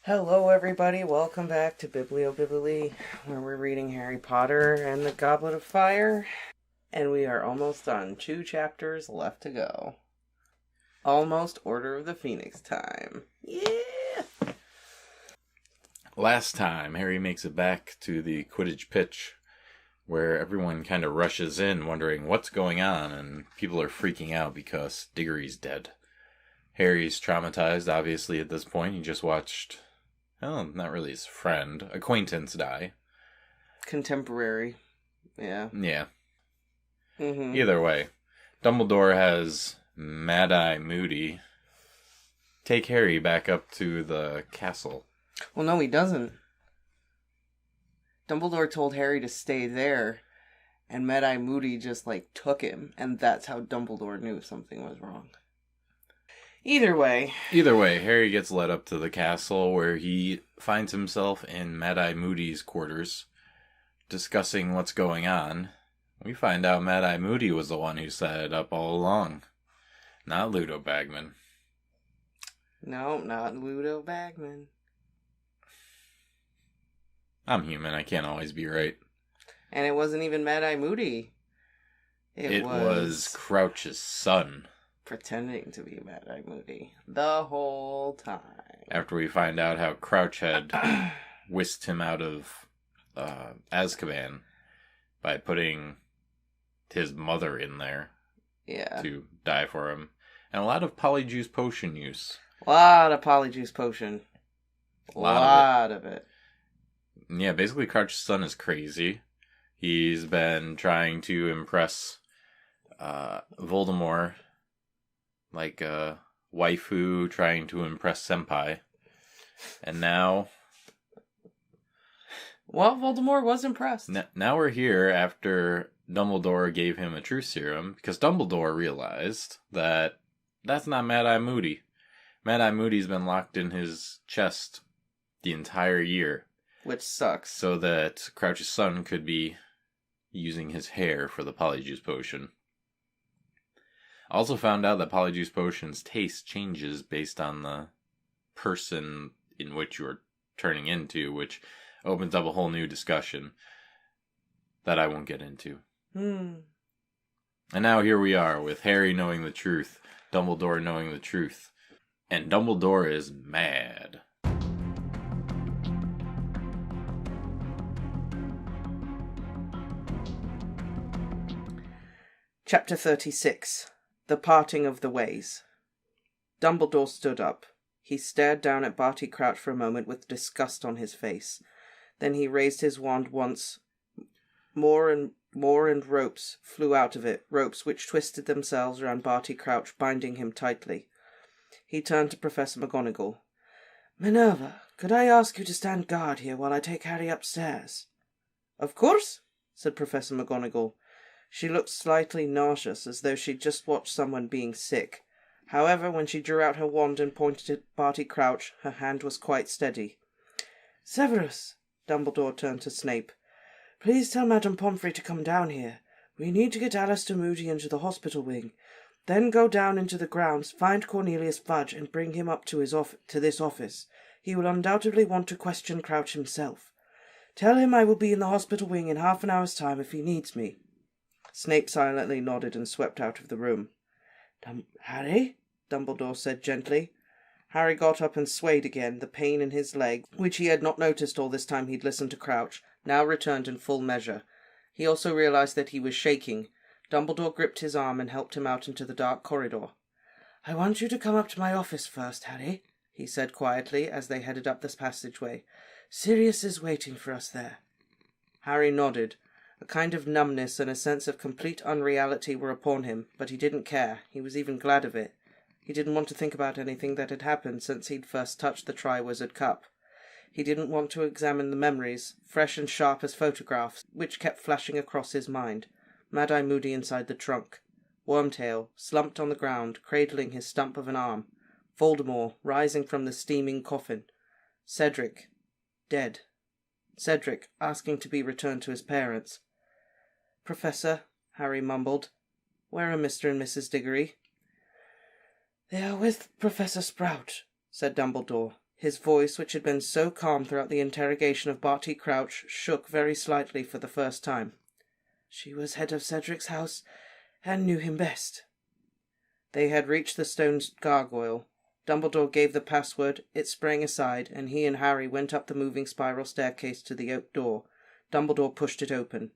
Hello, everybody. Welcome back to Bibliobibly, where we're reading Harry Potter and the Goblet of Fire. And we are almost done. 2 chapters left to go. Almost Order of the Phoenix time. Yeah! Last time, Harry makes it back to the Quidditch pitch, where everyone kind of rushes in, wondering what's going on, and people are freaking out because Diggory's dead. Harry's traumatized, obviously, at this point. He just watched, well, not really his friend, acquaintance die. Contemporary. Yeah. Yeah. Mm-hmm. Either way, Dumbledore has Mad-Eye Moody take Harry back up to the castle. Well, no, he doesn't. Dumbledore told Harry to stay there, and Mad-Eye Moody just, took him, and that's how Dumbledore knew something was wrong. Either way, Harry gets led up to the castle where he finds himself in Mad-Eye Moody's quarters, discussing what's going on. We find out Mad-Eye Moody was the one who set it up all along, not Ludo Bagman. No, not Ludo Bagman. I'm human, I can't always be right. And it wasn't even Mad-Eye Moody. It was Crouch's son. Pretending to be Mad-Eye Moody the whole time. After we find out how Crouch had whisked him out of Azkaban by putting his mother in there to die for him. And a lot of Polyjuice Potion use. A lot of Polyjuice Potion. A lot of it. Yeah, basically Crouch's son is crazy. He's been trying to impress Voldemort, like a waifu trying to impress Senpai. And now... Well, Voldemort was impressed. Now we're here after Dumbledore gave him a truth serum, because Dumbledore realized that that's not Mad-Eye Moody. Mad-Eye Moody's been locked in his chest the entire year. Which sucks. So that Crouch's son could be using his hair for the Polyjuice Potion. Also found out that Polyjuice Potion's taste changes based on the person in which you're turning into, which opens up a whole new discussion that I won't get into. And now here we are with Harry knowing the truth, Dumbledore knowing the truth, and Dumbledore is mad. Chapter 36. The Parting of the Ways. Dumbledore stood up. He stared down at Barty Crouch for a moment with disgust on his face. Then he raised his wand once more, and ropes flew out of it, ropes which twisted themselves around Barty Crouch, binding him tightly. He turned to Professor McGonagall. "Minerva, could I ask you to stand guard here while I take Harry upstairs?" "Of course," said Professor McGonagall. She looked slightly nauseous, as though she'd just watched someone being sick. However, when she drew out her wand and pointed at Barty Crouch, her hand was quite steady. "Severus," Dumbledore turned to Snape, "please tell Madame Pomfrey to come down here. We need to get Alistair Moody into the hospital wing. Then go down into the grounds, find Cornelius Fudge, and bring him up to this office. He will undoubtedly want to question Crouch himself. Tell him I will be in the hospital wing in half an hour's time if he needs me." Snape silently nodded and swept out of the room. "Harry?" Dumbledore said gently. Harry got up and swayed again. The pain in his leg, which he had not noticed all this time he'd listened to Crouch, now returned in full measure. He also realized that he was shaking. Dumbledore gripped his arm and helped him out into the dark corridor. "I want you to come up to my office first, Harry," he said quietly as they headed up this passageway. "Sirius is waiting for us there." Harry nodded. A kind of numbness and a sense of complete unreality were upon him, but he didn't care. He was even glad of it. He didn't want to think about anything that had happened since he'd first touched the Triwizard Cup. He didn't want to examine the memories, fresh and sharp as photographs, which kept flashing across his mind. Mad-Eye Moody inside the trunk. Wormtail, slumped on the ground, cradling his stump of an arm. Voldemort, rising from the steaming coffin. Cedric, dead. Cedric, asking to be returned to his parents. "Professor," Harry mumbled, "where are Mr. and Mrs. Diggory?" "They are with Professor Sprout," said Dumbledore. His voice, which had been so calm throughout the interrogation of Barty Crouch, shook very slightly for the first time. "She was head of Cedric's house, and knew him best." They had reached the stone gargoyle. Dumbledore gave the password, it sprang aside, and he and Harry went up the moving spiral staircase to the oak door. Dumbledore pushed it open.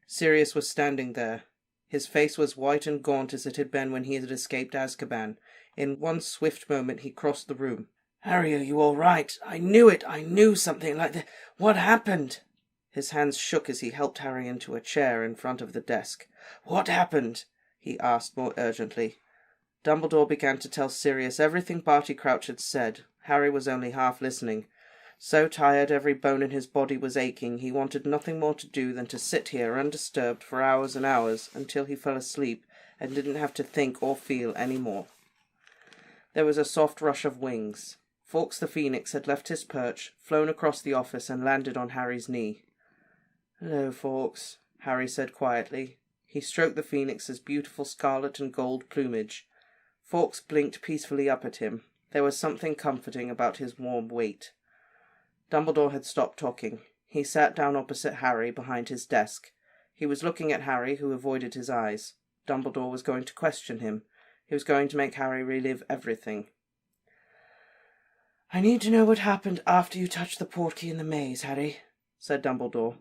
Sirius was standing there. His face was white and gaunt as it had been when he had escaped Azkaban. In one swift moment he crossed the room. "Harry, are you all right? I knew it! I knew something like that! What happened?" His hands shook as he helped Harry into a chair in front of the desk. "What happened?" he asked more urgently. Dumbledore began to tell Sirius everything Barty Crouch had said. Harry was only half listening. So tired every bone in his body was aching, he wanted nothing more to do than to sit here undisturbed for hours and hours until he fell asleep and didn't have to think or feel any more. There was a soft rush of wings. Fawkes the Phoenix had left his perch, flown across the office and landed on Harry's knee. "Hello, Fawkes," Harry said quietly. He stroked the Phoenix's beautiful scarlet and gold plumage. Fawkes blinked peacefully up at him. There was something comforting about his warm weight. Dumbledore had stopped talking. He sat down opposite Harry behind his desk. He was looking at Harry, who avoided his eyes. Dumbledore was going to question him. He was going to make Harry relive everything. "I need to know what happened after you touched the portkey in the maze, Harry," said Dumbledore.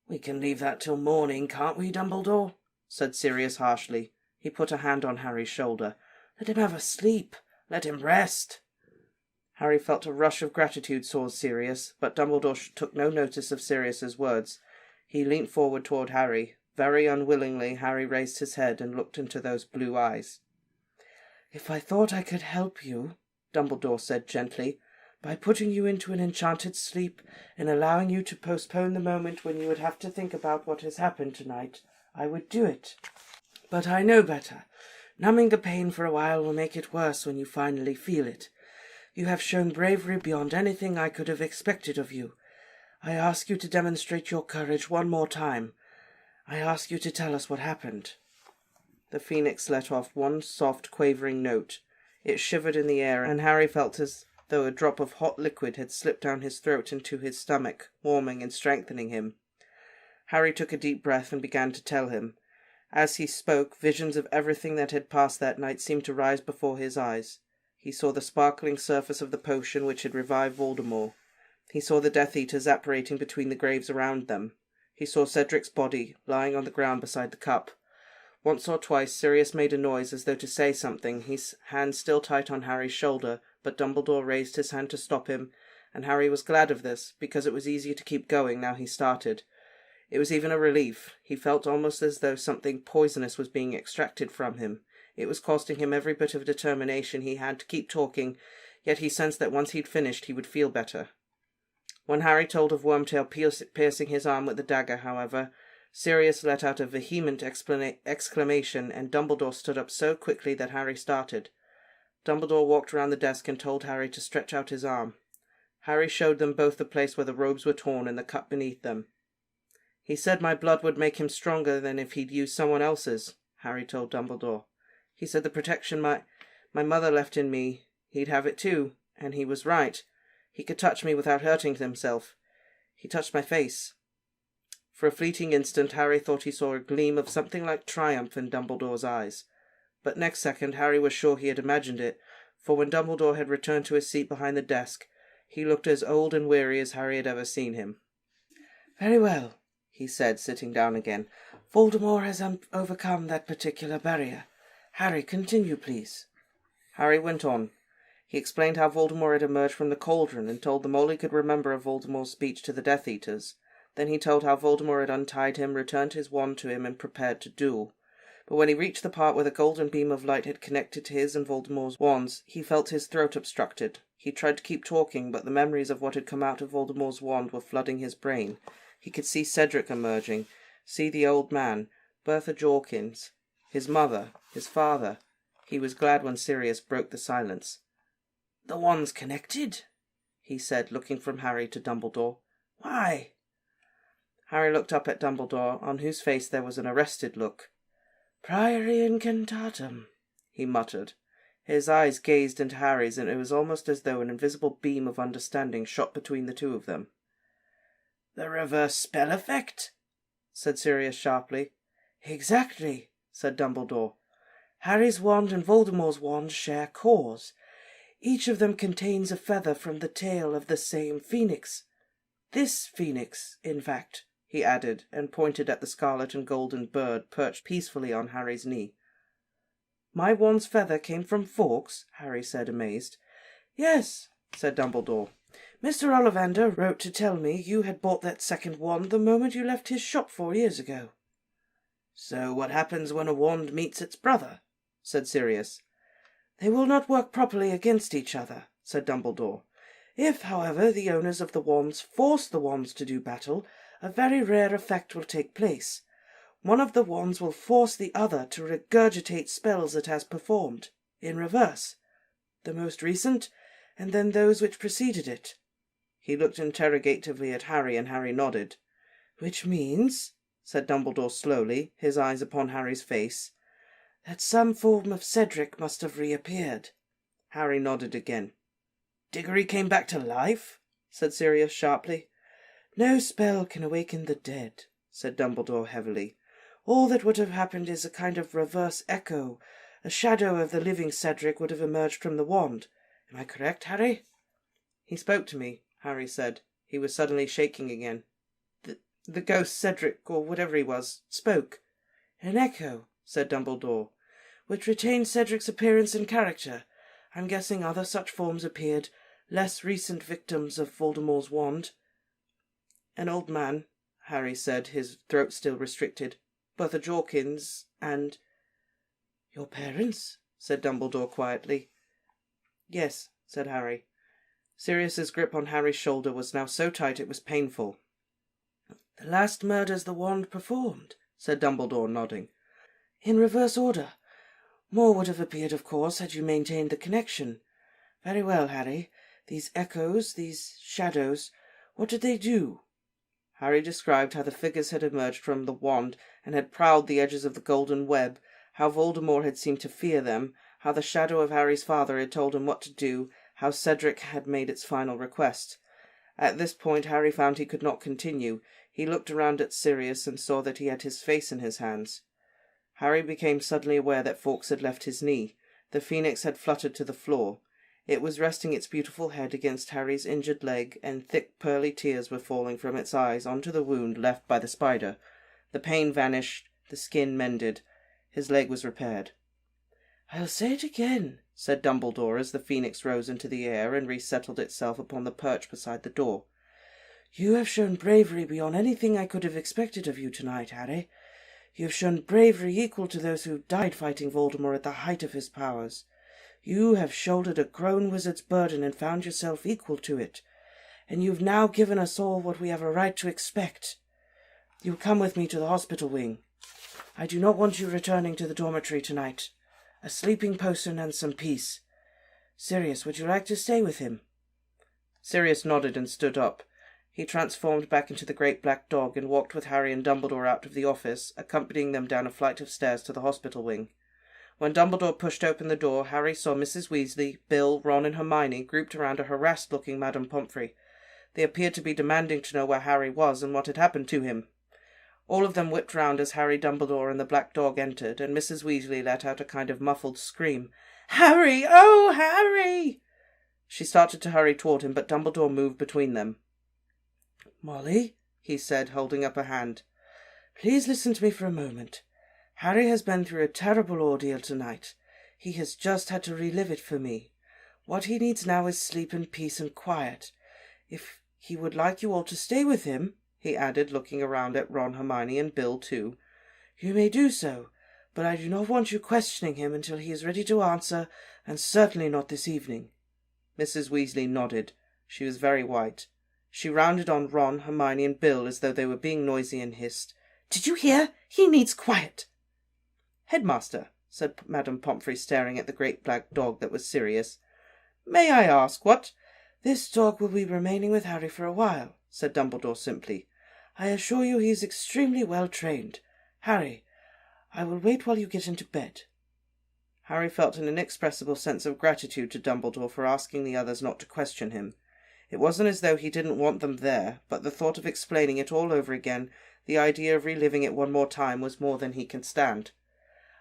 "We can leave that till morning, can't we, Dumbledore?" said Sirius harshly. He put a hand on Harry's shoulder. "Let him have a sleep. Let him rest." Harry felt a rush of gratitude towards Sirius, but Dumbledore took no notice of Sirius's words. He leant forward toward Harry. Very unwillingly, Harry raised his head and looked into those blue eyes. "If I thought I could help you," Dumbledore said gently, "by putting you into an enchanted sleep and allowing you to postpone the moment when you would have to think about what has happened tonight, I would do it. But I know better. Numbing the pain for a while will make it worse when you finally feel it. You have shown bravery beyond anything I could have expected of you. I ask you to demonstrate your courage one more time. I ask you to tell us what happened." The Phoenix let off one soft, quavering note. It shivered in the air, and Harry felt as though a drop of hot liquid had slipped down his throat into his stomach, warming and strengthening him. Harry took a deep breath and began to tell him. As he spoke, visions of everything that had passed that night seemed to rise before his eyes. He saw the sparkling surface of the potion which had revived Voldemort. He saw the Death Eaters apparating between the graves around them. He saw Cedric's body lying on the ground beside the cup. Once or twice Sirius made a noise as though to say something, his hand still tight on Harry's shoulder, but Dumbledore raised his hand to stop him, and Harry was glad of this, because it was easier to keep going now he started. It was even a relief. He felt almost as though something poisonous was being extracted from him. It was costing him every bit of determination he had to keep talking, yet he sensed that once he'd finished he would feel better. When Harry told of Wormtail piercing his arm with the dagger, however, Sirius let out a vehement exclamation, and Dumbledore stood up so quickly that Harry started. Dumbledore walked around the desk and told Harry to stretch out his arm. Harry showed them both the place where the robes were torn and the cut beneath them. "He said my blood would make him stronger than if he'd used someone else's," Harry told Dumbledore. "He said the protection my mother left in me, he'd have it too, and he was right. He could touch me without hurting himself. He touched my face." For a fleeting instant, Harry thought he saw a gleam of something like triumph in Dumbledore's eyes. But next second, Harry was sure he had imagined it, for when Dumbledore had returned to his seat behind the desk, he looked as old and weary as Harry had ever seen him. "Very well," he said, sitting down again. "Voldemort has overcome that particular barrier. Harry, continue, please." Harry went on. He explained how Voldemort had emerged from the cauldron and told them all he could remember of Voldemort's speech to the Death Eaters. Then he told how Voldemort had untied him, returned his wand to him, and prepared to duel. But when he reached the part where the golden beam of light had connected to his and Voldemort's wands, he felt his throat obstructed. He tried to keep talking, but the memories of what had come out of Voldemort's wand were flooding his brain. He could see Cedric emerging, see the old man, Bertha Jorkins, his mother, his father. He was glad when Sirius broke the silence. "The wand's connected?" he said, looking from Harry to Dumbledore. "Why?" Harry looked up at Dumbledore, on whose face there was an arrested look. "Priori incantatem," he muttered. His eyes gazed into Harry's, and it was almost as though an invisible beam of understanding shot between the two of them. "The reverse spell effect?" said Sirius sharply. "Exactly," said Dumbledore. "Harry's wand and Voldemort's wand share cores. Each of them contains a feather from the tail of the same phoenix. This phoenix, in fact," he added, and pointed at the scarlet and golden bird perched peacefully on Harry's knee. "My wand's feather came from Fawkes?" Harry said, amazed. "Yes," said Dumbledore. "Mr. Ollivander wrote to tell me you had bought that second wand the moment you left his shop 4 years ago." "So what happens when a wand meets its brother?" said Sirius. "They will not work properly against each other," said Dumbledore. "If, however, the owners of the wands force the wands to do battle, a very rare effect will take place. One of the wands will force the other to regurgitate spells it has performed, in reverse. The most recent, and then those which preceded it." He looked interrogatively at Harry, and Harry nodded. "Which means," said Dumbledore slowly, his eyes upon Harry's face, "that some form of Cedric must have reappeared." Harry nodded again. "Diggory came back to life?" said Sirius sharply. "No spell can awaken the dead," said Dumbledore heavily. "All that would have happened is a kind of reverse echo. A shadow of the living Cedric would have emerged from the wand. Am I correct, Harry?" "He spoke to me," Harry said. He was suddenly shaking again. The ghost Cedric, or whatever he was, spoke." "An echo," said Dumbledore, "which retained Cedric's appearance and character. I'm guessing other such forms appeared, less recent victims of Voldemort's wand." "An old man," Harry said, his throat still restricted. "Both a Jorkins and—" "Your parents?" said Dumbledore quietly. "Yes," said Harry. Sirius's grip on Harry's shoulder was now so tight it was painful. "The last murders the wand performed," said Dumbledore, nodding. "In reverse order. More would have appeared, of course, had you maintained the connection. Very well, Harry. These echoes, these shadows, what did they do?" Harry described how the figures had emerged from the wand and had prowled the edges of the golden web, how Voldemort had seemed to fear them, how the shadow of Harry's father had told him what to do, how Cedric had made its final request. At this point Harry found he could not continue. He looked around at Sirius and saw that he had his face in his hands. Harry became suddenly aware that Fawkes had left his knee. The phoenix had fluttered to the floor. It was resting its beautiful head against Harry's injured leg, and thick pearly tears were falling from its eyes onto the wound left by the spider. The pain vanished, the skin mended. His leg was repaired. "I'll say it again," said Dumbledore as the phoenix rose into the air and resettled itself upon the perch beside the door. "You have shown bravery beyond anything I could have expected of you tonight, Harry. You have shown bravery equal to those who died fighting Voldemort at the height of his powers. You have shouldered a grown wizard's burden and found yourself equal to it. And you've now given us all what we have a right to expect. You'll come with me to the hospital wing. I do not want you returning to the dormitory tonight. A sleeping potion and some peace. Sirius, would you like to stay with him?" Sirius nodded and stood up. He transformed back into the great black dog and walked with Harry and Dumbledore out of the office, accompanying them down a flight of stairs to the hospital wing. When Dumbledore pushed open the door, Harry saw Mrs. Weasley, Bill, Ron and Hermione grouped around a harassed-looking Madame Pomfrey. They appeared to be demanding to know where Harry was and what had happened to him. All of them whipped round as Harry, Dumbledore and the black dog entered, and Mrs. Weasley let out a kind of muffled scream. "Harry! Oh, Harry!" She started to hurry toward him, but Dumbledore moved between them. "Molly," he said, holding up a hand, "please listen to me for a moment. Harry has been through a terrible ordeal tonight. He has just had to relive it for me. What he needs now is sleep and peace and quiet. If he would like you all to stay with him," he added, looking around at Ron, Hermione and Bill too, "you may do so, but I do not want you questioning him until he is ready to answer, and certainly not this evening." Mrs. Weasley nodded. She was very white. She rounded on Ron, Hermione and Bill as though they were being noisy and hissed, "Did you hear? He needs quiet." "Headmaster," said Madame Pomfrey, staring at the great black dog that was Sirius, "may I ask what—" "This dog will be remaining with Harry for a while," said Dumbledore simply. "I assure you he is extremely well trained. Harry, I will wait while you get into bed." Harry felt an inexpressible sense of gratitude to Dumbledore for asking the others not to question him. It wasn't as though he didn't want them there, but the thought of explaining it all over again, the idea of reliving it one more time, was more than he can stand.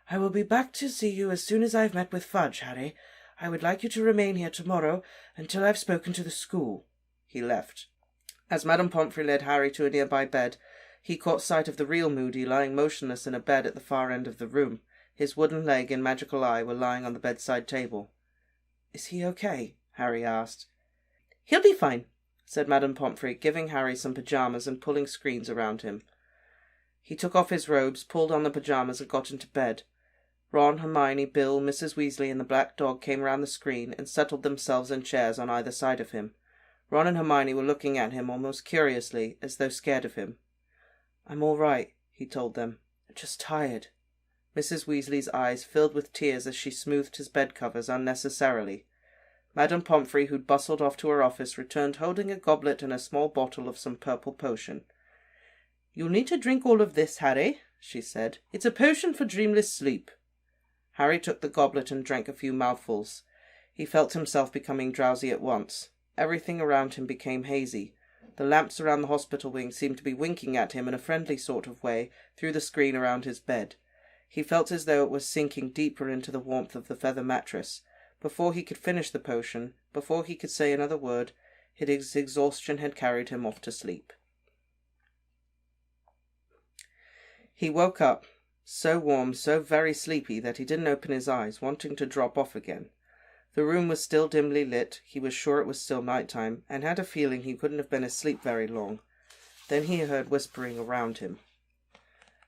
"I will be back to see you as soon as I have met with Fudge, Harry. I would like you to remain here tomorrow until I have spoken to the school." He left. As Madame Pomfrey led Harry to a nearby bed, he caught sight of the real Moody lying motionless in a bed at the far end of the room. His wooden leg and magical eye were lying on the bedside table. "Is he okay?" Harry asked. "He'll be fine," said Madame Pomfrey, giving Harry some pyjamas and pulling screens around him. He took off his robes, pulled on the pyjamas, and got into bed. Ron, Hermione, Bill, Mrs. Weasley, and the black dog came round the screen and settled themselves in chairs on either side of him. Ron and Hermione were looking at him almost curiously, as though scared of him. "I'm all right," he told them. "Just tired." Mrs. Weasley's eyes filled with tears as she smoothed his bed covers unnecessarily. Madame Pomfrey, who'd bustled off to her office, returned holding a goblet and a small bottle of some purple potion. "You'll need to drink all of this, Harry," she said. "It's a potion for dreamless sleep." Harry took the goblet and drank a few mouthfuls. He felt himself becoming drowsy at once. Everything around him became hazy. The lamps around the hospital wing seemed to be winking at him in a friendly sort of way through the screen around his bed. He felt as though it was sinking deeper into the warmth of the feather mattress. Before he could finish the potion, before he could say another word, his exhaustion had carried him off to sleep. He woke up, so warm, so very sleepy that he didn't open his eyes, wanting to drop off again. The room was still dimly lit. He was sure it was still night-time, and had a feeling he couldn't have been asleep very long. Then he heard whispering around him.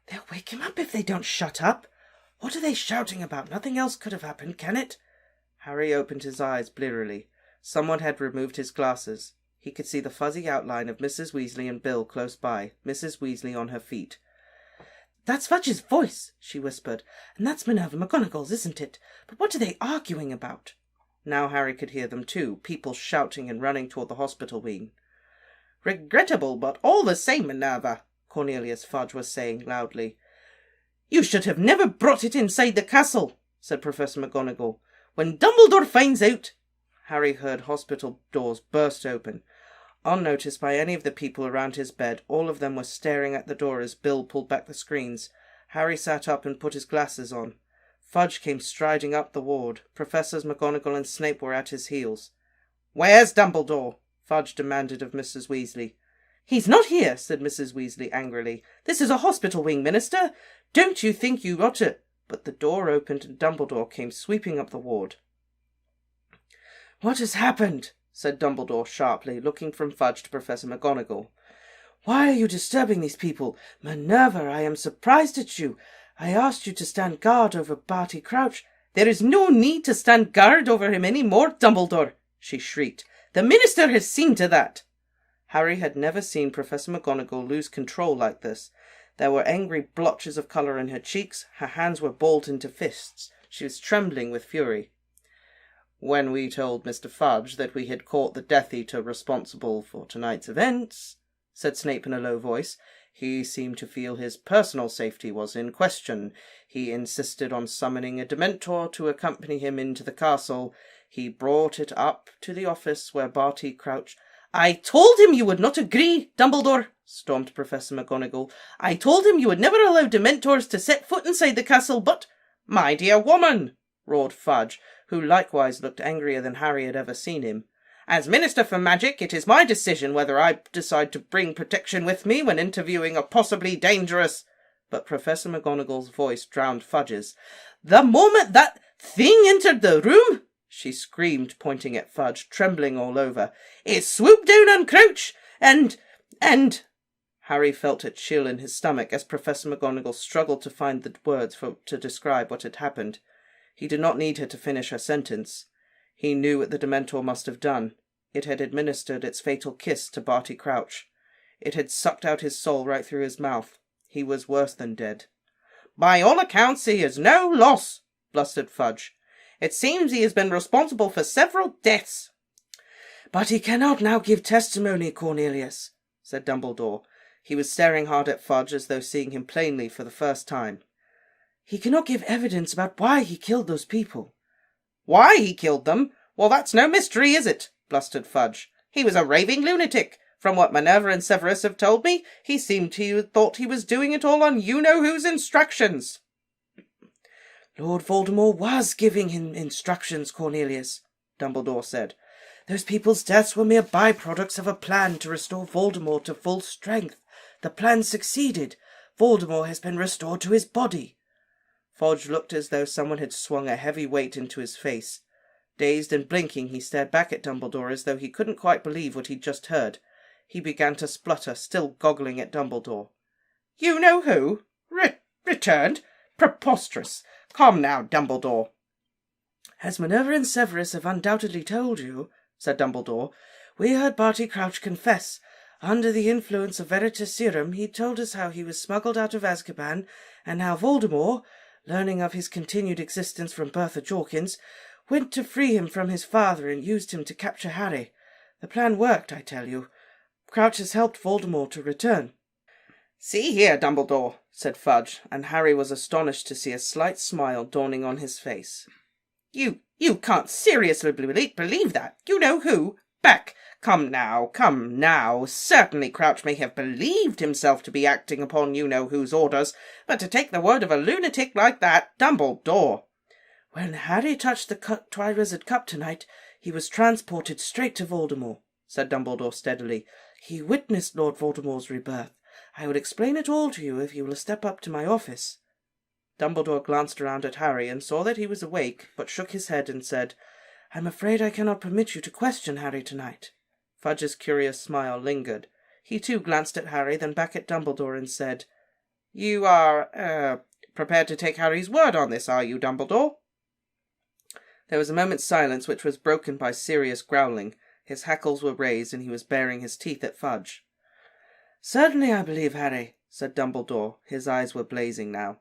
"They'll wake him up if they don't shut up. What are they shouting about? Nothing else could have happened, can it?" Harry opened his eyes blearily. Someone had removed his glasses. He could see the fuzzy outline of Mrs. Weasley and Bill close by, Mrs. Weasley on her feet. "That's Fudge's voice," she whispered, "and that's Minerva McGonagall's, isn't it? But what are they arguing about?" Now Harry could hear them too, people shouting and running toward the hospital wing. "Regrettable, but all the same, Minerva," Cornelius Fudge was saying loudly. "You should have never brought it inside the castle," said Professor McGonagall. "When Dumbledore finds out—" Harry heard hospital doors burst open. Unnoticed by any of the people around his bed, all of them were staring at the door as Bill pulled back the screens. Harry sat up and put his glasses on. Fudge came striding up the ward. Professors McGonagall and Snape were at his heels. "Where's Dumbledore?" Fudge demanded of Mrs. Weasley. "He's not here," said Mrs. Weasley angrily. "This is a hospital wing, Minister. Don't you think you ought to—" But the door opened and Dumbledore came sweeping up the ward. "What has happened?" said Dumbledore sharply, looking from Fudge to Professor McGonagall. "Why are you disturbing these people? Minerva, I am surprised at you. I asked you to stand guard over Barty Crouch." "There is no need to stand guard over him any more, Dumbledore," she shrieked. "The Minister has seen to that." Harry had never seen Professor McGonagall lose control like this. There were angry blotches of colour in her cheeks. Her hands were balled into fists. She was trembling with fury. "When we told Mr. Fudge that we had caught the Death Eater responsible for tonight's events," said Snape in a low voice, "he seemed to feel his personal safety was in question. He insisted on summoning a Dementor to accompany him into the castle. He brought it up to the office where Barty Crouch—" "I told him you would not agree, Dumbledore," stormed Professor McGonagall. "I told him you would never allow Dementors to set foot inside the castle, but—" "My dear woman," roared Fudge, who likewise looked angrier than Harry had ever seen him. "As Minister for Magic, it is my decision whether I decide to bring protection with me when interviewing a possibly dangerous—" But Professor McGonagall's voice drowned Fudge's. "The moment that thing entered the room," she screamed, pointing at Fudge, trembling all over, "it swooped down on Crouch, and— Harry felt a chill in his stomach as Professor McGonagall struggled to find the words to describe what had happened. He did not need her to finish her sentence. He knew what the Dementor must have done. It had administered its fatal kiss to Barty Crouch. It had sucked out his soul right through his mouth. He was worse than dead. "By all accounts, he is no loss," blustered Fudge. "It seems he has been responsible for several deaths." "But he cannot now give testimony, Cornelius," said Dumbledore. He was staring hard at Fudge as though seeing him plainly for the first time. He cannot give evidence about why he killed those people. Why he killed them? Well, that's no mystery, is it? Blustered Fudge. He was a raving lunatic. From what Minerva and Severus have told me, he seemed to thought he was doing it all on you-know-who's instructions. Lord Voldemort was giving him instructions, Cornelius, Dumbledore said. Those people's deaths were mere byproducts of a plan to restore Voldemort to full strength. The plan succeeded. Voldemort has been restored to his body. Fudge looked as though someone had swung a heavy weight into his face. Dazed and blinking, he stared back at Dumbledore as though he couldn't quite believe what he'd just heard. He began to splutter, still goggling at Dumbledore. You know who? Returned? Preposterous. Come now, Dumbledore. As Minerva and Severus have undoubtedly told you, said Dumbledore, we heard Barty Crouch confess. Under the influence of Veritaserum, he told us how he was smuggled out of Azkaban, and how Voldemort, learning of his continued existence from Bertha Jorkins, went to free him from his father and used him to capture Harry. The plan worked, I tell you. Crouch has helped Voldemort to return. See here, Dumbledore, said Fudge, and Harry was astonished to see a slight smile dawning on his face. You can't seriously believe that. You know who? Back. Come now. Certainly Crouch may have believed himself to be acting upon you-know-whose orders, but to take the word of a lunatic like that, Dumbledore. When Harry touched the Triwizard Cup tonight, he was transported straight to Voldemort, said Dumbledore steadily. He witnessed Lord Voldemort's rebirth. I will explain it all to you if you will step up to my office. Dumbledore glanced around at Harry and saw that he was awake, but shook his head and said, I'm afraid I cannot permit you to question Harry tonight. Fudge's curious smile lingered. He too glanced at Harry, then back at Dumbledore and said, You are, prepared to take Harry's word on this, are you, Dumbledore? There was a moment's silence, which was broken by serious growling. His hackles were raised, and he was baring his teeth at Fudge. Certainly I believe, Harry, said Dumbledore. His eyes were blazing now.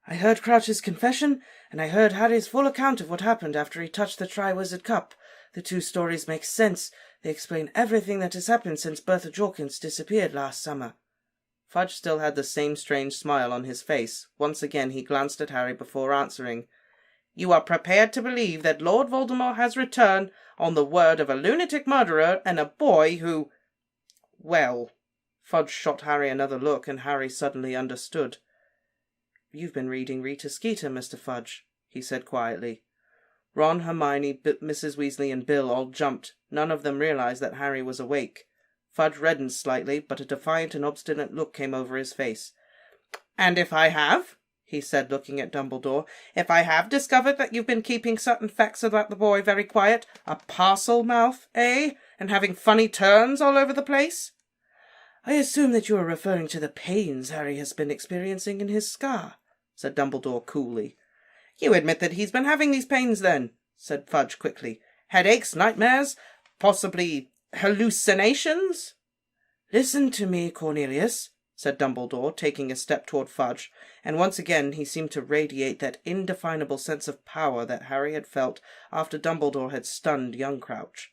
I heard Crouch's confession, and I heard Harry's full account of what happened after he touched the Triwizard Cup. The two stories make sense. They explain everything that has happened since Bertha Jorkins disappeared last summer. Fudge still had the same strange smile on his face. Once again he glanced at Harry before answering. You are prepared to believe that Lord Voldemort has returned on the word of a lunatic murderer and a boy who... Well... Fudge shot Harry another look, and Harry suddenly understood. You've been reading Rita Skeeter, Mr. Fudge, he said quietly. Ron, Hermione, Mrs. Weasley and Bill all jumped. None of them realized that Harry was awake. Fudge reddened slightly, but a defiant and obstinate look came over his face. And if I have, he said, looking at Dumbledore, if I have discovered that you've been keeping certain facts about the boy very quiet, a parcel mouth, eh? And having funny turns all over the place? I assume that you are referring to the pains Harry has been experiencing in his scar, said Dumbledore coolly. You admit that he's been having these pains, then, said Fudge quickly. Headaches, nightmares, possibly hallucinations? Listen to me, Cornelius, said Dumbledore, taking a step toward Fudge, and once again he seemed to radiate that indefinable sense of power that Harry had felt after Dumbledore had stunned young Crouch.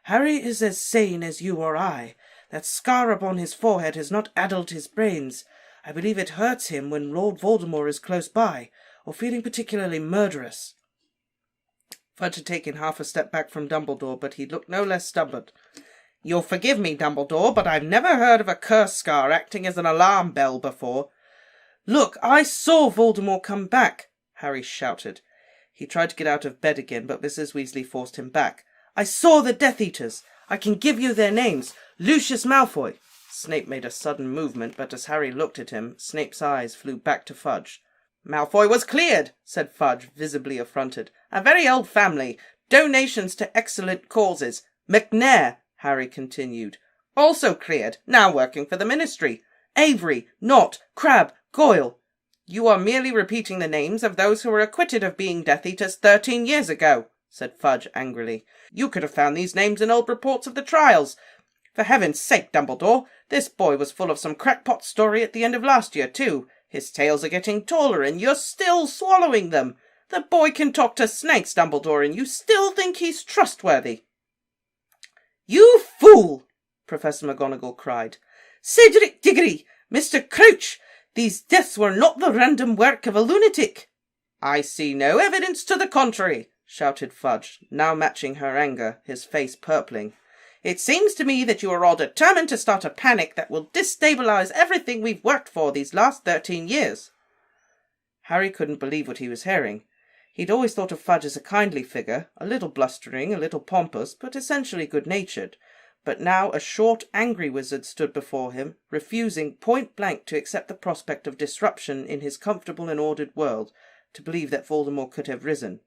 Harry is as sane as you or I. That scar upon his forehead has not addled his brains. I believe it hurts him when Lord Voldemort is close by, or feeling particularly murderous. Fudge had taken half a step back from Dumbledore, but he looked no less stubborn. You'll forgive me, Dumbledore, but I've never heard of a curse scar acting as an alarm bell before. Look, I saw Voldemort come back, Harry shouted. He tried to get out of bed again, but Mrs. Weasley forced him back. I saw the Death Eaters. I can give you their names. Lucius Malfoy. Snape made a sudden movement, but as Harry looked at him, Snape's eyes flew back to Fudge. Malfoy was cleared, said Fudge, visibly affronted. A very old family. Donations to excellent causes. McNair, Harry continued. Also cleared. Now working for the Ministry. Avery, Knott, Crabbe, Goyle. You are merely repeating the names of those who were acquitted of being Death Eaters 13 years ago, said Fudge angrily. You could have found these names in old reports of the trials. For heaven's sake, Dumbledore, this boy was full of some crackpot story at the end of last year, too. His tales are getting taller, and you're still swallowing them. The boy can talk to snakes, Dumbledore, and you still think he's trustworthy. You fool! Professor McGonagall cried. Cedric Diggory! Mr. Crouch! These deaths were not the random work of a lunatic." "I see no evidence to the contrary," shouted Fudge, now matching her anger, his face purpling. "It seems to me that you are all determined to start a panic that will destabilize everything we've worked for these last 13 years. Harry couldn't believe what he was hearing. He'd always thought of Fudge as a kindly figure, a little blustering, a little pompous, but essentially good-natured. But now a short, angry wizard stood before him, refusing point-blank to accept the prospect of disruption in his comfortable and ordered world, to believe that Voldemort could have risen.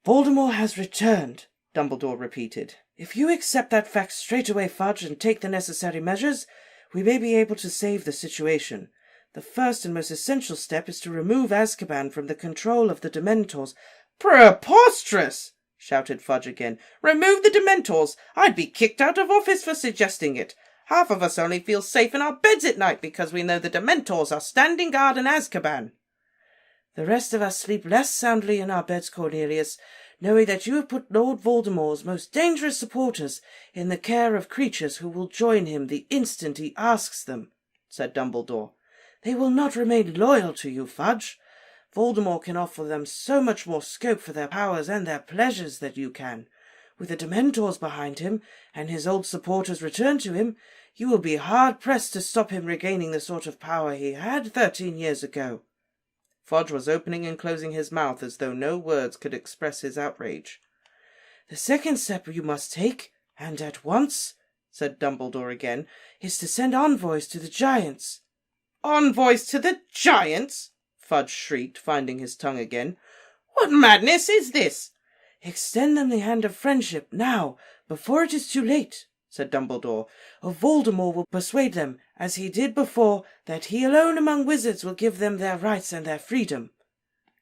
"Voldemort has returned," Dumbledore repeated. "If you accept that fact straight away, Fudge, and take the necessary measures, we may be able to save the situation. The first and most essential step is to remove Azkaban from the control of the Dementors." "Preposterous!" shouted Fudge again. "Remove the Dementors! I'd be kicked out of office for suggesting it. Half of us only feel safe in our beds at night because we know the Dementors are standing guard in Azkaban." "The rest of us sleep less soundly in our beds, Cornelius, knowing that you have put Lord Voldemort's most dangerous supporters in the care of creatures who will join him the instant he asks them," said Dumbledore. "They will not remain loyal to you, Fudge. Voldemort can offer them so much more scope for their powers and their pleasures than you can. With the Dementors behind him, and his old supporters returned to him, you will be hard-pressed to stop him regaining the sort of power he had 13 years ago." Fudge was opening and closing his mouth as though no words could express his outrage. "The second step you must take, and at once," said Dumbledore again, "is to send envoys to the giants." "Envoys to the giants?" Fudge shrieked, finding his tongue again. "What madness is this?" "Extend them the hand of friendship, now, before it is too late," said Dumbledore, "or Voldemort will persuade them, as he did before, that he alone among wizards will give them their rights and their freedom."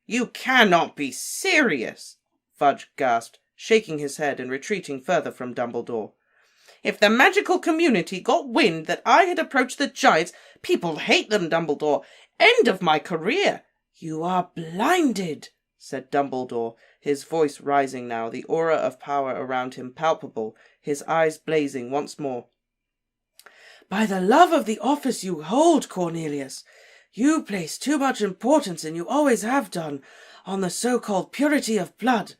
"You cannot be serious," Fudge gasped, shaking his head and retreating further from Dumbledore. "If the magical community got wind that I had approached the giants, people hate them, Dumbledore. End of my career." "You are blinded," said Dumbledore, his voice rising now, the aura of power around him palpable, his eyes blazing once more. "By the love of the office you hold, Cornelius. You place too much importance, and you always have done, on the so-called purity of blood.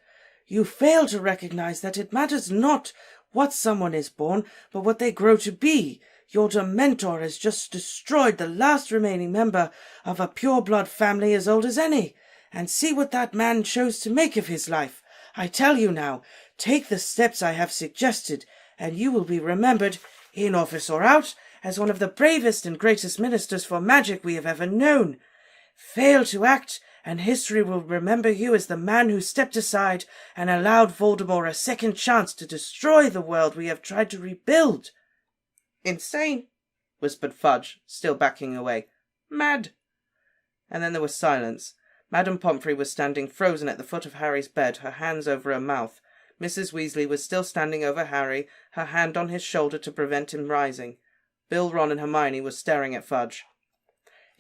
You fail to recognize that it matters not what someone is born, but what they grow to be. Your Dementor has just destroyed the last remaining member of a pure-blood family as old as any. And see what that man chose to make of his life. I tell you now, take the steps I have suggested, and you will be remembered, in office or out, as one of the bravest and greatest ministers for magic we have ever known. Fail to act, and history will remember you as the man who stepped aside and allowed Voldemort a second chance to destroy the world we have tried to rebuild." "Insane," whispered Fudge, still backing away. "Mad." And then there was silence. Madame Pomfrey was standing frozen at the foot of Harry's bed, her hands over her mouth. Mrs. Weasley was still standing over Harry, her hand on his shoulder to prevent him rising. Bill, Ron, and Hermione were staring at Fudge.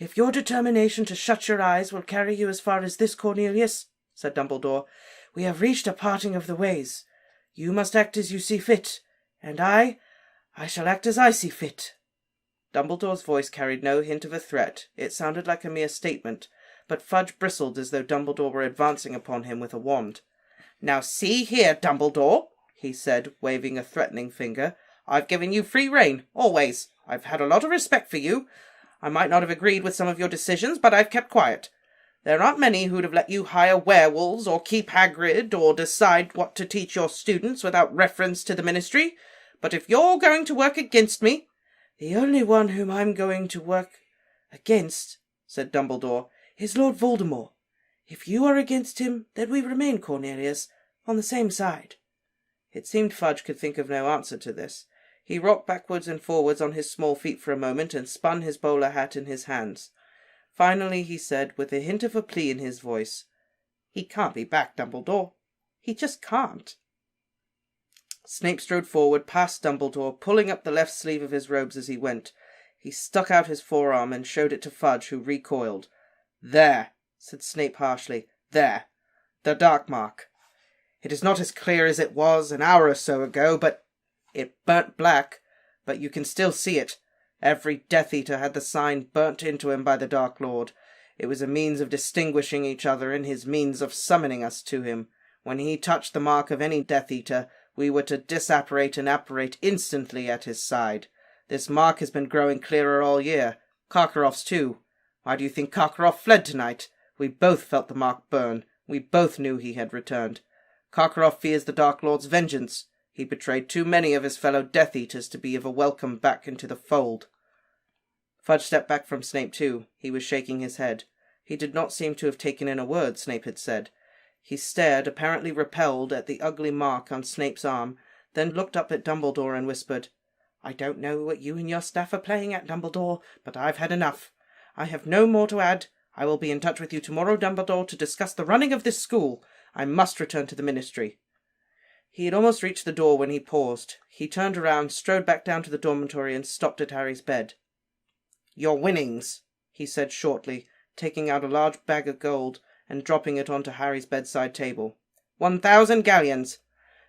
"If your determination to shut your eyes will carry you as far as this, Cornelius," said Dumbledore, "we have reached a parting of the ways. You must act as you see fit, and I shall act as I see fit." Dumbledore's voice carried no hint of a threat. It sounded like a mere statement, but Fudge bristled as though Dumbledore were advancing upon him with a wand. "Now see here, Dumbledore," he said, waving a threatening finger. "I've given you free rein, always. I've had a lot of respect for you. I might not have agreed with some of your decisions, but I've kept quiet. There aren't many who'd have let you hire werewolves, or keep Hagrid, or decide what to teach your students without reference to the Ministry. But if you're going to work against me—" "The only one whom I'm going to work against," said Dumbledore, "is Lord Voldemort. If you are against him, then we remain, Cornelius, on the same side." It seemed Fudge could think of no answer to this. He rocked backwards and forwards on his small feet for a moment and spun his bowler hat in his hands. Finally he said, with a hint of a plea in his voice, "He can't be back, Dumbledore. He just can't." Snape strode forward past Dumbledore, pulling up the left sleeve of his robes as he went. He stuck out his forearm and showed it to Fudge, who recoiled. "There," said Snape harshly. "There. The dark mark. It is not as clear as it was an hour or so ago, but it burnt black, but you can still see it. Every Death Eater had the sign burnt into him by the Dark Lord. It was a means of distinguishing each other and his means of summoning us to him. When he touched the mark of any Death Eater, we were to disapparate and apparate instantly at his side. This mark has been growing clearer all year. Karkaroff's too. Why do you think Karkaroff fled tonight? We both felt the mark burn. We both knew he had returned. Karkaroff fears the Dark Lord's vengeance. He betrayed too many of his fellow Death Eaters to be of a welcome back into the fold. Fudge stepped back from Snape too. He was shaking his head. He did not seem to have taken in a word Snape had said. He stared, apparently repelled, at the ugly mark on Snape's arm, then looked up at Dumbledore and whispered, "I don't know what you and your staff are playing at, Dumbledore, but I've had enough. I have no more to add. I will be in touch with you tomorrow, Dumbledore, to discuss the running of this school. I must return to the Ministry." He had almost reached the door when he paused. He turned around, strode back down to the dormitory, and stopped at Harry's bed. "Your winnings," he said shortly, taking out a large bag of gold and dropping it onto Harry's bedside table. 1,000 galleons.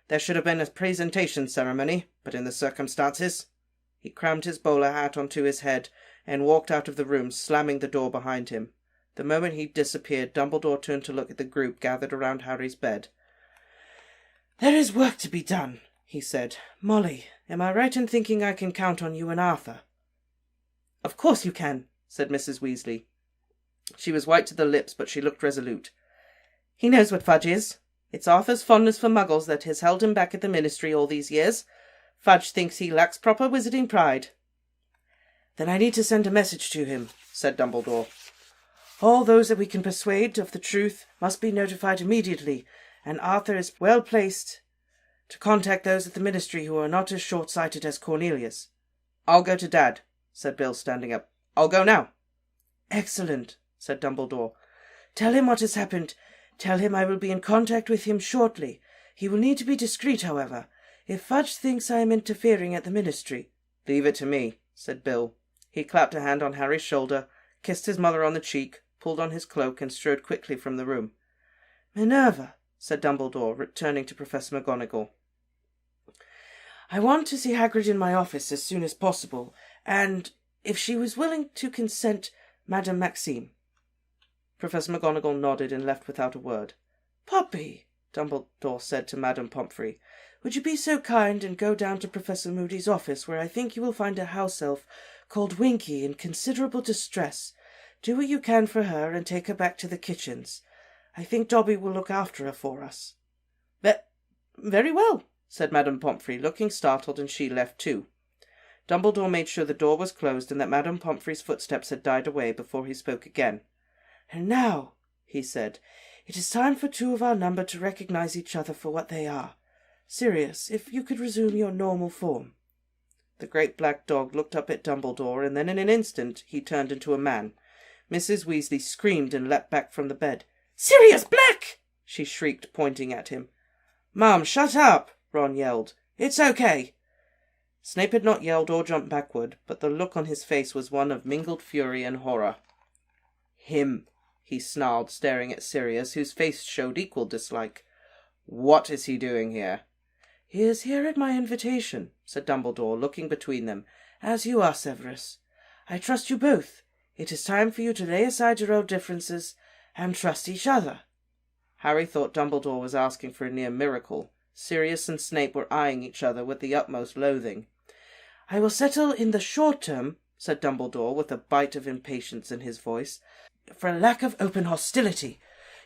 There should have been a presentation ceremony, but in the circumstances... He crammed his bowler hat onto his head and walked out of the room, slamming the door behind him. The moment he disappeared, Dumbledore turned to look at the group gathered around Harry's bed. "There is work to be done," he said. "Molly, am I right in thinking I can count on you and Arthur?" "Of course you can," said Mrs. Weasley. She was white to the lips, but she looked resolute. "He knows what Fudge is. It's Arthur's fondness for muggles that has held him back at the Ministry all these years. Fudge thinks he lacks proper wizarding pride." "Then I need to send a message to him," said Dumbledore. "All those that we can persuade of the truth must be notified immediately, and Arthur is well placed to contact those at the Ministry who are not as short-sighted as Cornelius." "I'll go to Dad," said Bill, standing up. "I'll go now." "Excellent," said Dumbledore. "Tell him what has happened. Tell him I will be in contact with him shortly. He will need to be discreet, however. If Fudge thinks I am interfering at the Ministry—" "Leave it to me," said Bill. He clapped a hand on Harry's shoulder, kissed his mother on the cheek, pulled on his cloak, and strode quickly from the room. "Minerva," said Dumbledore, returning to Professor McGonagall. "I want to see Hagrid in my office as soon as possible, and, if she was willing to consent, Madame Maxime." Professor McGonagall nodded and left without a word. "Poppy," Dumbledore said to Madame Pomfrey, "would you be so kind and go down to Professor Moody's office, where I think you will find a house elf called Winky in considerable distress. Do what you can for her and take her back to the kitchens. I think Dobby will look after her for us." "Very well," said Madame Pomfrey, looking startled, and she left too. Dumbledore made sure the door was closed and that Madame Pomfrey's footsteps had died away before he spoke again. "And now," he said, "it is time for two of our number to recognize each other for what they are. Sirius, if you could resume your normal form." The great black dog looked up at Dumbledore, and then in an instant he turned into a man. Mrs. Weasley screamed and leapt back from the bed. "Sirius Black!" she shrieked, pointing at him. "Mom, shut up!" Ron yelled. "It's okay." Snape had not yelled or jumped backward, but the look on his face was one of mingled fury and horror. "Him," he snarled, staring at Sirius, whose face showed equal dislike. "What is he doing here?" "He is here at my invitation," said Dumbledore, looking between them, "as you are, Severus. I trust you both. It is time for you to lay aside your old differences and trust each other." Harry thought Dumbledore was asking for a near miracle. Sirius and Snape were eyeing each other with the utmost loathing. "I will settle in the short term," said Dumbledore, with a bite of impatience in his voice, "for a lack of open hostility.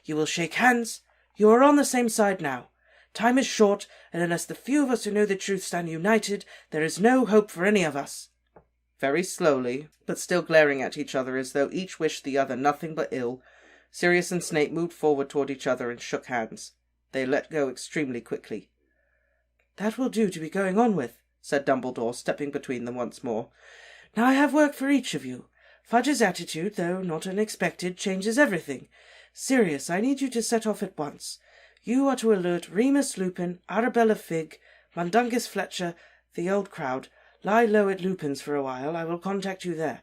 You will shake hands. You are on the same side now. Time is short, and unless the few of us who know the truth stand united, there is no hope for any of us." Very slowly, but still glaring at each other as though each wished the other nothing but ill, Sirius and Snape moved forward toward each other and shook hands. They let go extremely quickly. "That will do to be going on with," said Dumbledore, stepping between them once more. "Now I have work for each of you. Fudge's attitude, though not unexpected, changes everything. Sirius, I need you to set off at once. You are to alert Remus Lupin, Arabella Figg, Mundungus Fletcher, the old crowd. Lie low at Lupin's for a while. I will contact you there."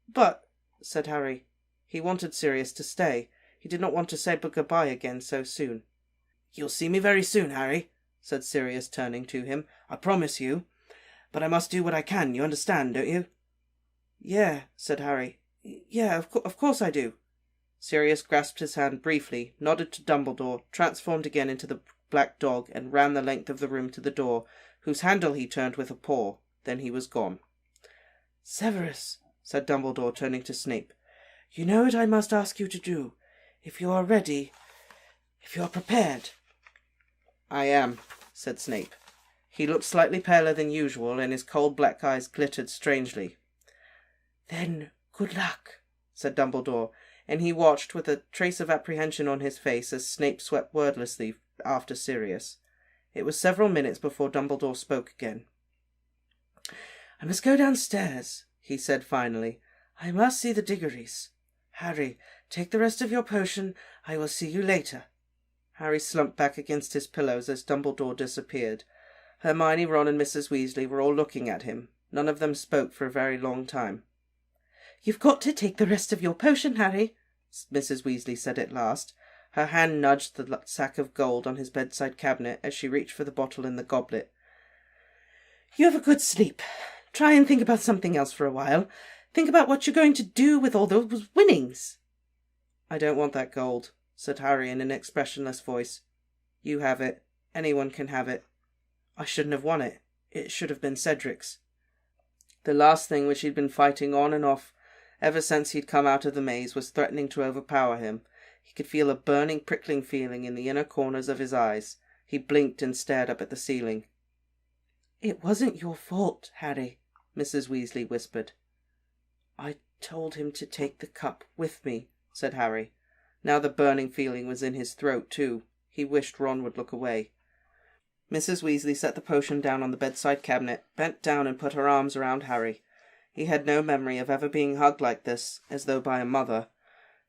"But," said Harry. He wanted Sirius to stay. He did not want to say goodbye again so soon. "You'll see me very soon, Harry," said Sirius, turning to him. "I promise you. But I must do what I can, you understand, don't you?" Yeah, said Harry. Yeah, of course I do. Sirius grasped his hand briefly, nodded to Dumbledore, transformed again into the black dog, and ran the length of the room to the door, whose handle he turned with a paw. Then he was gone. Severus, said Dumbledore, turning to Snape, you know what I must ask you to do. If you are ready, if you are prepared. I am, said Snape. He looked slightly paler than usual, and his cold black eyes glittered strangely. Then good luck, said Dumbledore, and he watched with a trace of apprehension on his face as Snape swept wordlessly after Sirius. It was several minutes before Dumbledore spoke again. I must go downstairs, he said finally. I must see the Diggories. Harry, take the rest of your potion. I will see you later. Harry slumped back against his pillows as Dumbledore disappeared. Hermione, Ron, and Mrs. Weasley were all looking at him. None of them spoke for a very long time. You've got to take the rest of your potion, Harry, Mrs. Weasley said at last. Her hand nudged the sack of gold on his bedside cabinet as she reached for the bottle and the goblet. You have a good sleep. Try and think about something else for a while. Think about what you're going to do with all those winnings. I don't want that gold, said Harry in an expressionless voice. You have it. Anyone can have it. I shouldn't have won it. It should have been Cedric's. The last thing which he'd been fighting on and off ever since he'd come out of the maze was threatening to overpower him. He could feel a burning, prickling feeling in the inner corners of his eyes. He blinked and stared up at the ceiling. It wasn't your fault, Harry, Mrs. Weasley whispered. I told him to take the cup with me, said Harry. Now the burning feeling was in his throat, too. He wished Ron would look away. Mrs. Weasley set the potion down on the bedside cabinet, bent down and put her arms around Harry. He had no memory of ever being hugged like this, as though by a mother.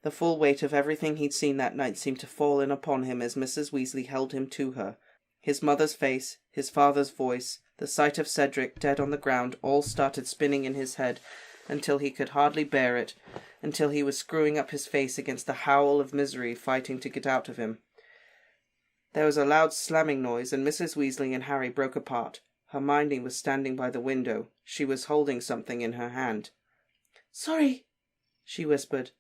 The full weight of everything he'd seen that night seemed to fall in upon him as Mrs. Weasley held him to her. His mother's face, his father's voice, the sight of Cedric dead on the ground all started spinning in his head until he could hardly bear it, until he was screwing up his face against the howl of misery fighting to get out of him. There was a loud slamming noise, and Mrs. Weasley and Harry broke apart. Hermione was standing by the window. She was holding something in her hand. Sorry, she whispered.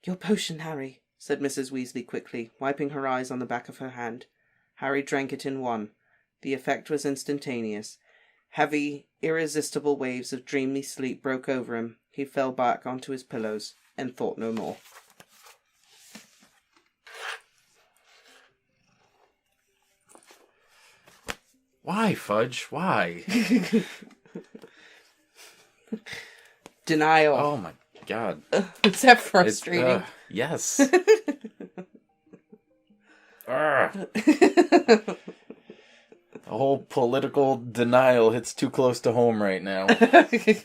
Your potion, Harry, said Mrs. Weasley quickly, wiping her eyes on the back of her hand. Harry drank it in one. The effect was instantaneous. Heavy, irresistible waves of dreamy sleep broke over him. He fell back onto his pillows and thought no more. Why, Fudge? Why? Denial. Oh my god. Is that frustrating? Yes. The whole political denial hits too close to home right now.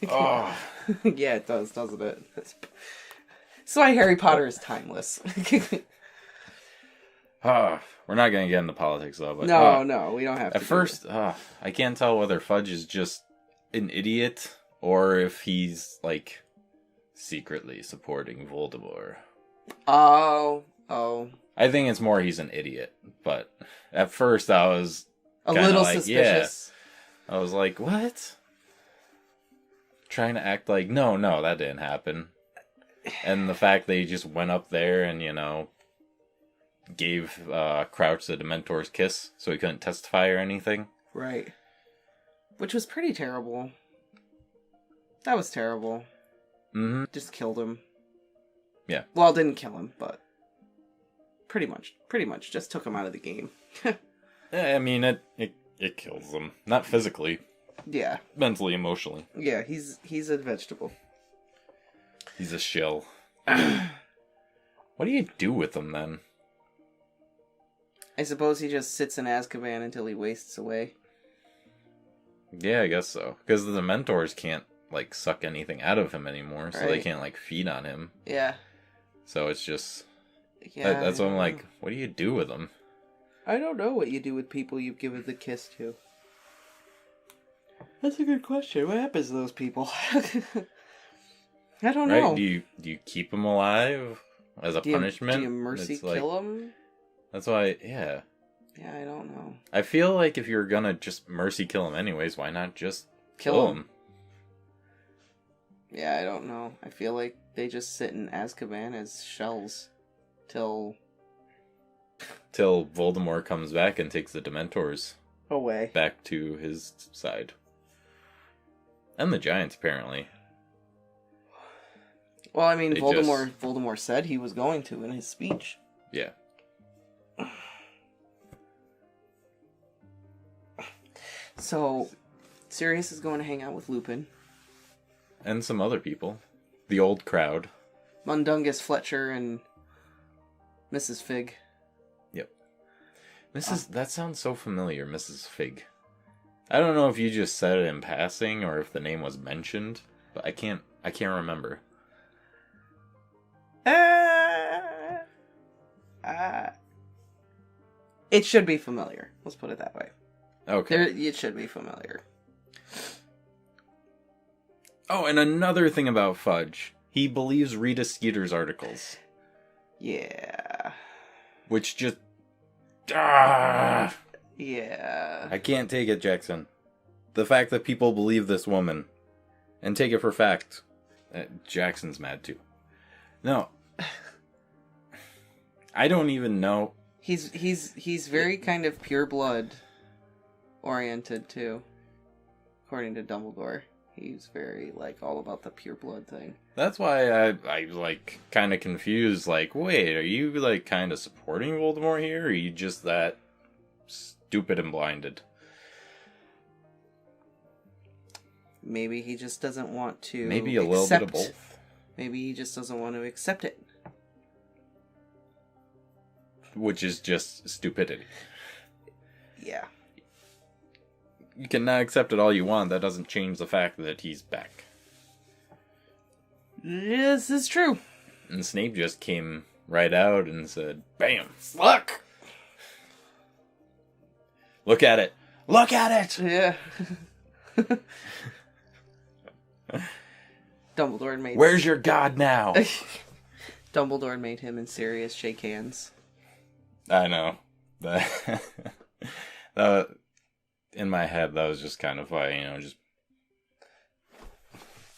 Oh. Yeah, it does, doesn't it? That's why Harry Potter is timeless. We're not going to get into politics, though. But, no, we don't have to. At first, I can't tell whether Fudge is just an idiot or if he's, like, secretly supporting Voldemort. Oh. I think it's more he's an idiot. But at first, I was a little like, suspicious. Yeah. I was like, what? Trying to act like, no, that didn't happen. And the fact they just went up there and, gave Crouch the Dementor's kiss so he couldn't testify or anything. Right. Which was pretty terrible. That was terrible. Mm-hmm. Just killed him. Yeah. Well, didn't kill him, but pretty much just took him out of the game. I mean, it kills him. Not physically. Yeah. Mentally, emotionally. Yeah, he's a vegetable. He's a shill. What do you do with him, then? I suppose he just sits in Azkaban until he wastes away. Yeah, I guess so. Because the Dementors can't, suck anything out of him anymore, so they can't, feed on him. Yeah. So it's just... Yeah. That's what I'm like, what do you do with him? I don't know what you do with people you've given the kiss to. That's a good question. What happens to those people? I don't know. Do you keep them alive as a punishment? Do you mercy kill them? That's why, yeah. Yeah, I don't know. I feel like if you're gonna just mercy kill him anyways, why not just kill him? Yeah, I don't know. I feel like they just sit in Azkaban as shells till Voldemort comes back and takes the Dementors away. back to his side. And the Giants, apparently. Well, I mean, Voldemort said he was going to in his speech. Yeah. So, Sirius is going to hang out with Lupin. And some other people. The old crowd. Mundungus, Fletcher, and Mrs. Fig. Yep. That sounds so familiar, Mrs. Fig. I don't know if you just said it in passing or if the name was mentioned, but I can't remember. It should be familiar. Let's put it that way. Okay. It should be familiar. Oh, and another thing about Fudge. He believes Rita Skeeter's articles. Yeah. Which just... Yeah. I can't take it, Jackson. The fact that people believe this woman and take it for fact. Jackson's mad too. No. I don't even know. He's very kind of pure blood oriented too. According to Dumbledore. He's very, like, all about the pure blood thing. That's why I like, kind of confused. Like, wait, are you, like, kind of supporting Voldemort here? Or are you just that stupid and blinded? Maybe he just doesn't want to Maybe a little bit of both. Maybe he just doesn't want to accept it. Which is just stupidity. Yeah. You can not accept it all you want. That doesn't change the fact that he's back. This is true. And Snape just came right out and said, "Bam! Look! Look at it! Look at it!" Yeah. Dumbledore made... Where's your god now? Dumbledore made him and Sirius shake hands. I know. That in my head, that was just kind of like, just...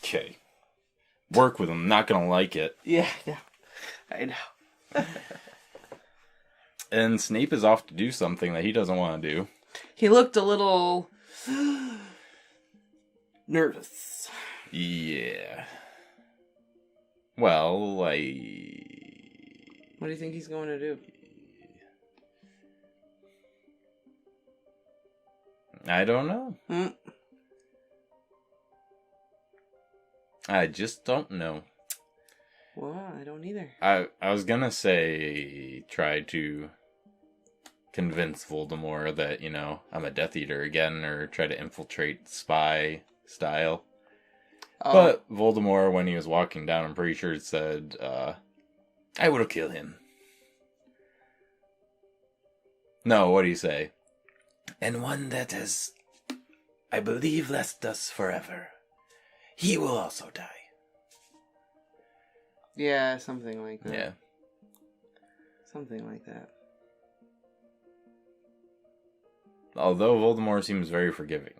Okay. Work with him. Not gonna like it. Yeah. I know. And Snape is off to do something that he doesn't want to do. He looked a little... nervous. Yeah. Well, What do you think he's going to do? I don't know. I just don't know. Well, I don't either. I was gonna say try to convince Voldemort that, I'm a Death Eater again, or try to infiltrate spy style. Oh. But Voldemort, when he was walking down, I'm pretty sure it said, I will kill him. No, what do you say? And one that has, I believe, left us forever. He will also die. Yeah, something like that. Yeah. Something like that. Although Voldemort seems very forgiving.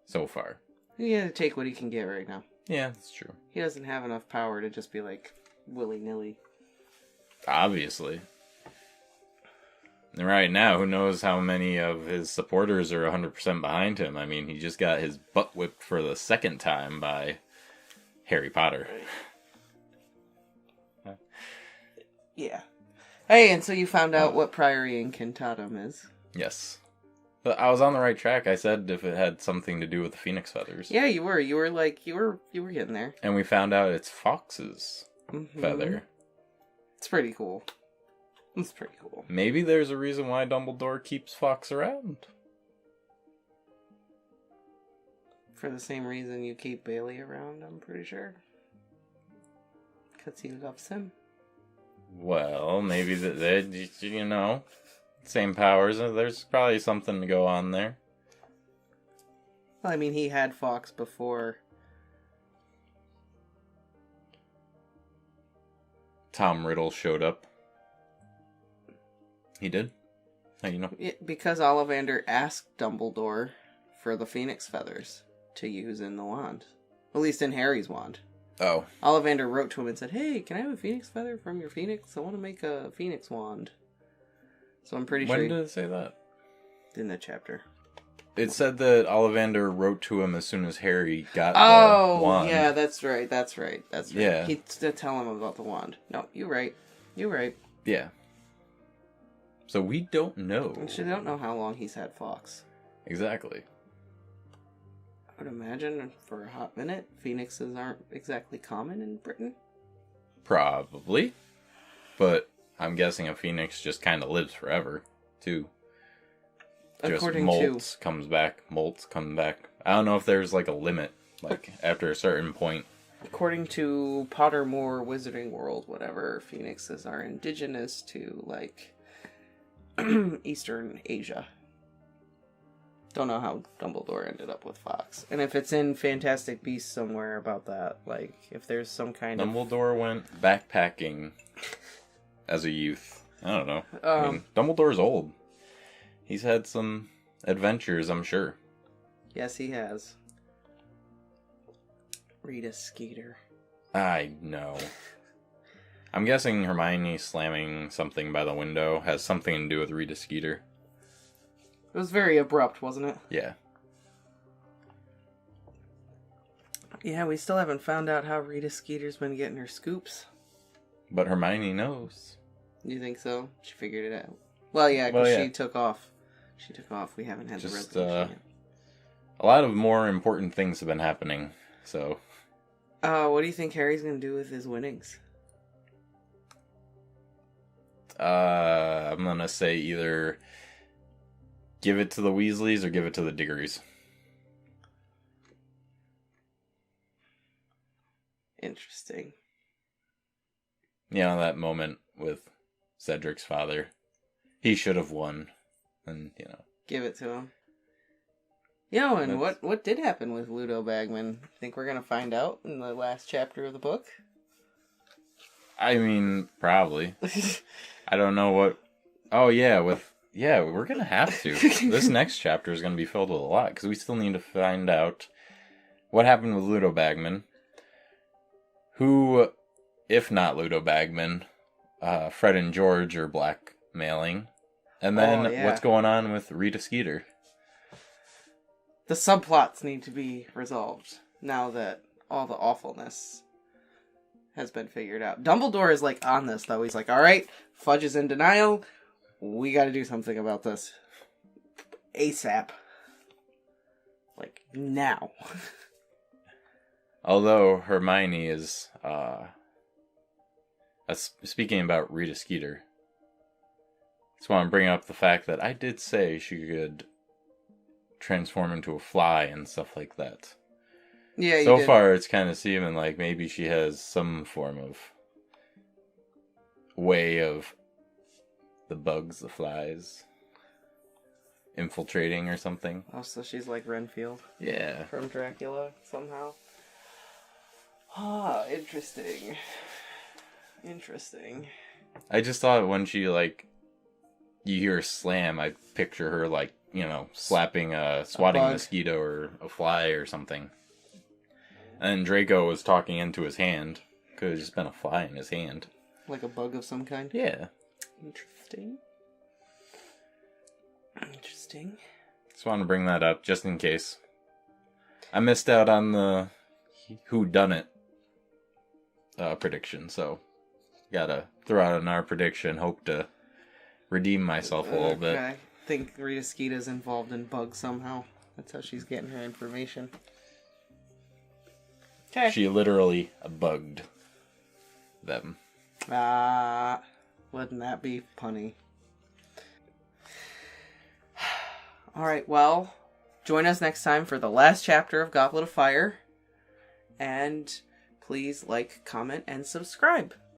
So far. He has to take what he can get right now. Yeah, that's true. He doesn't have enough power to just be like willy-nilly. Obviously. And right now, who knows how many of his supporters are 100% behind him. I mean, he just got his butt whipped for the second time by Harry Potter. Yeah. Hey, and so you found out what Priory Incantatum is. Yes. But I was on the right track. I said if it had something to do with the phoenix feathers. Yeah, you were. You were getting there. And we found out it's Fox's feather. It's pretty cool. It's pretty cool. Maybe there's a reason why Dumbledore keeps Fox around. For the same reason you keep Bailey around, I'm pretty sure. Because he loves him. Well, maybe they, same powers. There's probably something to go on there. Well, I mean, he had Fox before. Tom Riddle showed up. He did? How you know? Because Ollivander asked Dumbledore for the phoenix feathers to use in the wand. At least in Harry's wand. Oh. Ollivander wrote to him and said, "Hey, can I have a phoenix feather from your phoenix? I want to make a phoenix wand." So I'm pretty sure... When did it say that? In that chapter. It said that Ollivander wrote to him as soon as Harry got the wand. Oh, yeah, that's right. Yeah. He to tell him about the wand. No, you're right. Yeah. So we don't know. Actually, I don't know how long he's had Fawkes. Exactly. I would imagine for a hot minute, phoenixes aren't exactly common in Britain. Probably. But I'm guessing a phoenix just kind of lives forever, too. Just molts, comes back. I don't know if there's like a limit, like after a certain point. According to Pottermore Wizarding World, whatever, phoenixes are indigenous to, like, Eastern Asia. Don't know how Dumbledore ended up with Fawkes. And if it's in Fantastic Beasts somewhere about that, like, if there's some kind of... Dumbledore went backpacking as a youth. I don't know. I mean, Dumbledore's old. He's had some adventures, I'm sure. Yes, he has. Rita Skeeter. I know. I'm guessing Hermione slamming something by the window has something to do with Rita Skeeter. It was very abrupt, wasn't it? Yeah. Yeah, we still haven't found out how Rita Skeeter's been getting her scoops. But Hermione knows. You think so? She figured it out. Well, yeah, because she took off. We haven't had the resolution yet. A lot of more important things have been happening, so... what do you think Harry's going to do with his winnings? I'm going to say either give it to the Weasleys or give it to the Diggorys. Interesting. You know, that moment with Cedric's father. He should have won. And, you know. Give it to him. And what did happen with Ludo Bagman? Think we're going to find out in the last chapter of the book? I mean, probably. I don't know what... Oh, yeah, we're going to have to. This next chapter is going to be filled with a lot, because we still need to find out what happened with Ludo Bagman. Who, if not Ludo Bagman, Fred and George are blackmailing. And then what's going on with Rita Skeeter? The subplots need to be resolved now that all the awfulness has been figured out. Dumbledore is like on this though. He's like, all right, Fudge is in denial. We got to do something about this. ASAP. Like, now. Although Hermione is, speaking about Rita Skeeter, just want to bring up the fact that I did say she could transform into a fly and stuff like that. Yeah, so far it's kind of seeming like maybe she has some form of way of the bugs, the flies, infiltrating or something. Oh, so she's like Renfield? Yeah. From Dracula, somehow? Ah, interesting. I just thought when she, like, you hear a slam, I picture her, like, swatting a mosquito or a fly or something. And Draco was talking into his hand. Could have just been a fly in his hand. Like a bug of some kind? Yeah. Interesting. Just wanted to bring that up, just in case. I missed out on the whodunit prediction, so gotta throw out another prediction, hope to redeem myself a little bit. I think Rita Skeeter's involved in bugs somehow. That's how she's getting her information. Okay. She literally bugged them. Wouldn't that be punny? Alright, well, join us next time for the last chapter of Goblet of Fire. And please like, comment, and subscribe.